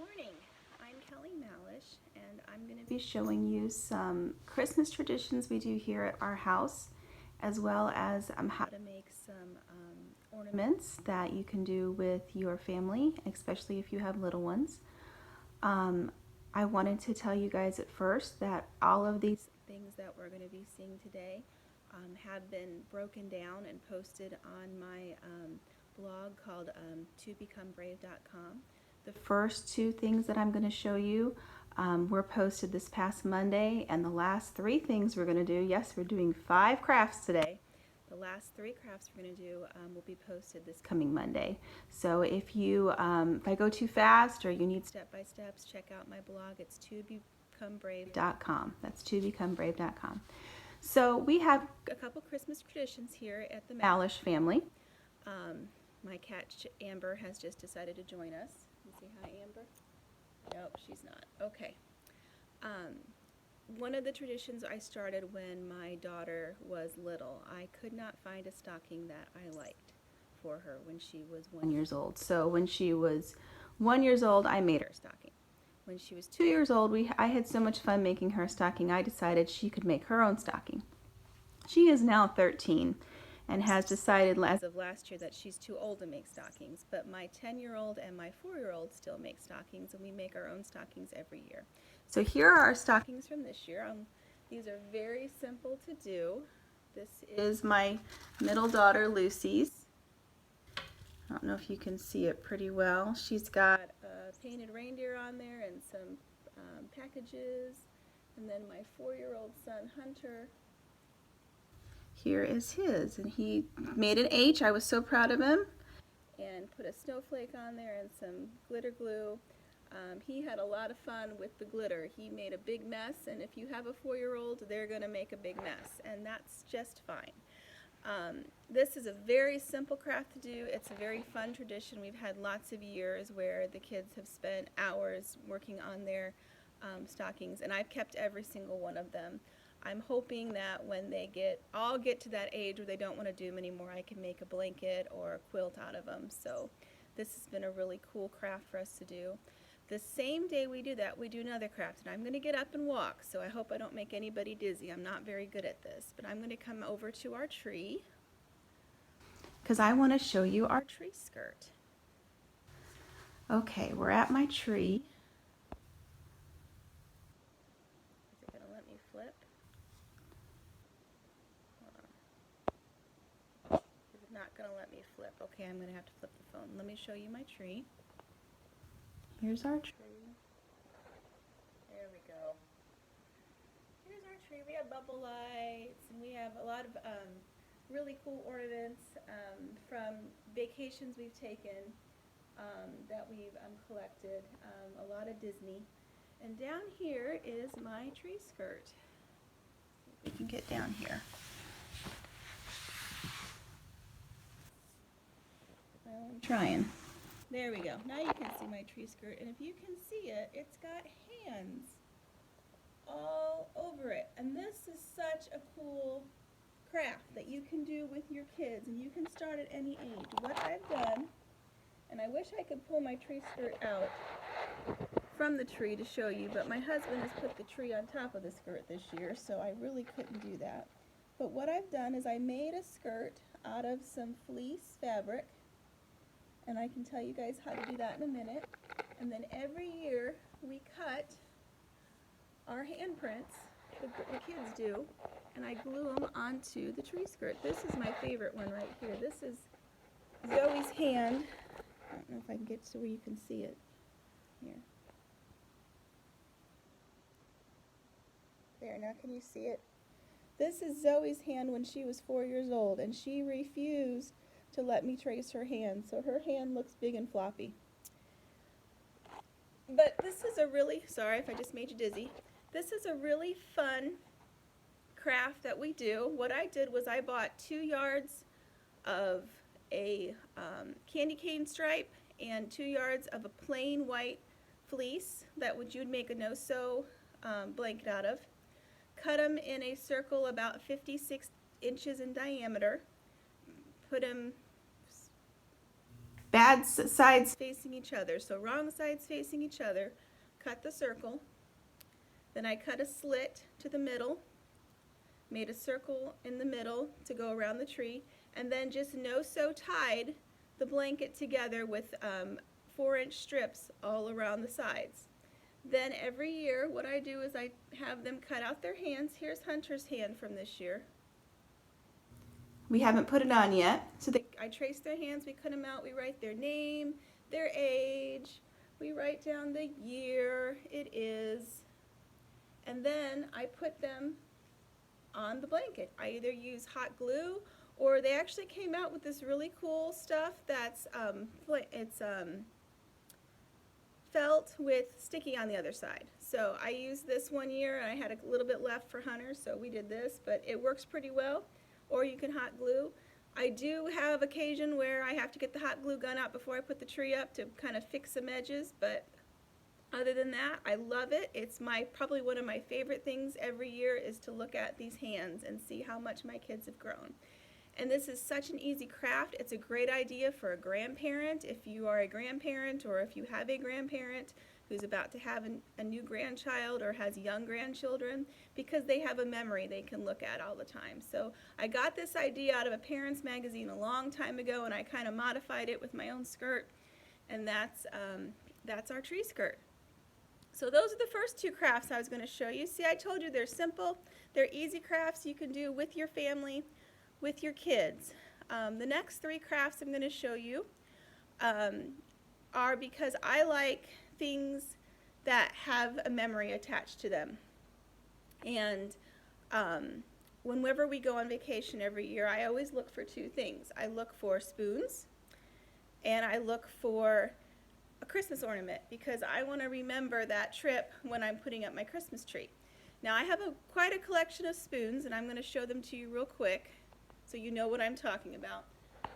morning. I'm Kelly Malish, and I'm going to be showing you some Christmas traditions we do here at our house, as well as how to make some ornaments that you can do with your family, especially if you have little ones. Um, I wanted to tell you guys at first that all of these things that we're going to be seeing today have been broken down and posted on my blog called tobecomebrave.com. The first two things that I'm going to show you were posted this past Monday, and the last three things we're going to do, yes, we're doing 5 crafts today. The last 3 crafts we're going to do will be posted this coming Monday. So if I go too fast or you need step-by-steps, check out my blog. It's tobecomebrave.com. That's tobecomebrave.com. So we have a couple Christmas traditions here at the Malish family. My cat Amber has just decided to join us. You say hi, Amber? Nope, she's not. Okay. One of the traditions I started when my daughter was little. I could not find a stocking that I liked for her when she was 1 year old. So when she was 1 year old, I made her a stocking. When she was 2 years old, I had so much fun making her a stocking, I decided she could make her own stocking. She is now 13 and has decided as of last year that she's too old to make stockings, but my 10-year-old and my 4-year-old still make stockings, and we make our own stockings every year. So here are our stockings from this year. These are very simple to do. This is my middle daughter Lucy's. I don't know if you can see it pretty well. She's got a painted reindeer on there and some packages, and then my 4-year-old son Hunter, here is his, and he made an H. I was so proud of him, and put a snowflake on there and some glitter glue. He had a lot of fun with the glitter. He made a big mess, and if you have a 4-year-old, they're going to make a big mess, and that's just fine. This is a very simple craft to do. It's a very fun tradition. We've had lots of years where the kids have spent hours working on their stockings, and I've kept every single one of them. I'm hoping that when they all get to that age where they don't want to do them anymore, I can make a blanket or a quilt out of them. So this has been a really cool craft for us to do. The same day we do that, we do another craft, and I'm going to get up and walk, so I hope I don't make anybody dizzy. I'm not very good at this, but I'm going to come over to our tree because I want to show you our tree skirt. Okay, we're at my tree. Is it going to let me flip? It's not going to let me flip. Okay, I'm going to have to flip the phone. Let me show you my tree. Here's our tree. There we go. Here's our tree. We have bubble lights, and we have a lot of really cool ornaments from vacations we've taken that we've collected. A lot of Disney. And down here is my tree skirt. We can get down here. Well, I'm trying. There we go. Now you can see my tree skirt, and if you can see it, it's got hands all over it. And this is such a cool craft that you can do with your kids, and you can start at any age. What I've done, and I wish I could pull my tree skirt out from the tree to show you, but my husband has put the tree on top of the skirt this year, so I really couldn't do that. But what I've done is I made a skirt out of some fleece fabric, and I can tell you guys how to do that in a minute. And then every year we cut our handprints, the kids do, and I glue them onto the tree skirt. This is my favorite one right here. This is Zoe's hand. I don't know if I can get to where you can see it. Here. There, now can you see it? This is Zoe's hand when she was 4 years old, and she refused to let me trace her hand, so her hand looks big and floppy. But this is a really, sorry if I just made you dizzy, this is a really fun craft that we do. What I did was I bought 2 yards of a candy cane stripe and 2 yards of a plain white fleece that you'd make a no-sew blanket out of. Cut them in a circle about 56 inches in diameter. Put them sides facing each other. So wrong sides facing each other. Cut the circle. Then I cut a slit to the middle. Made a circle in the middle to go around the tree. And then just no-sew tied the blanket together with 4-inch strips all around the sides. Then every year what I do is I have them cut out their hands. Here's Hunter's hand from this year. We haven't put it on yet. So I trace their hands, we cut them out, we write their name, their age, we write down the year it is, and then I put them on the blanket. I either use hot glue, or they actually came out with this really cool stuff that's felt with sticky on the other side. So I used this one year and I had a little bit left for Hunter, so we did this, but it works pretty well. Or you can hot glue. I do have occasion where I have to get the hot glue gun out before I put the tree up to kind of fix some edges, but other than that, I love it. It's probably one of my favorite things every year is to look at these hands and see how much my kids have grown. And this is such an easy craft. It's a great idea for a grandparent, if you are a grandparent or if you have a grandparent who's about to have a new grandchild or has young grandchildren, because they have a memory they can look at all the time. So I got this idea out of a parent's magazine a long time ago, and I kind of modified it with my own skirt, and that's our tree skirt. So those are the first two crafts I was going to show you. See, I told you they're simple, they're easy crafts you can do with your family, with your kids. The next three crafts I'm going to show you are because I like things that have a memory attached to them. And whenever we go on vacation every year, I always look for two things. I look for spoons and I look for a Christmas ornament, because I want to remember that trip when I'm putting up my Christmas tree. Now I have quite a collection of spoons, and I'm going to show them to you real quick so you know what I'm talking about.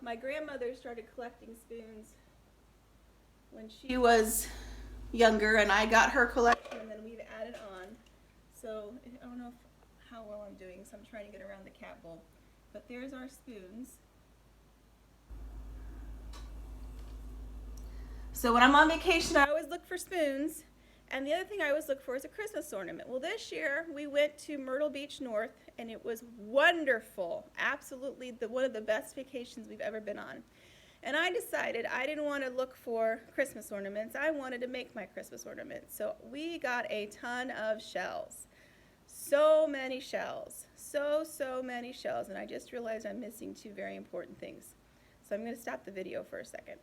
My grandmother started collecting spoons when she was younger, and I got her collection, and then we've added on. So I don't know how well I'm doing, so I'm trying to get around the cat bowl. But there's our spoons. So when I'm on vacation, I always look for spoons. And the other thing I always look for is a Christmas ornament. Well, this year we went to Myrtle Beach North, and it was wonderful. Absolutely one of the best vacations we've ever been on. And I decided I didn't want to look for Christmas ornaments. I wanted to make my Christmas ornaments. So we got a ton of shells. So many shells. So many shells. And I just realized I'm missing two very important things. So I'm going to stop the video for a second.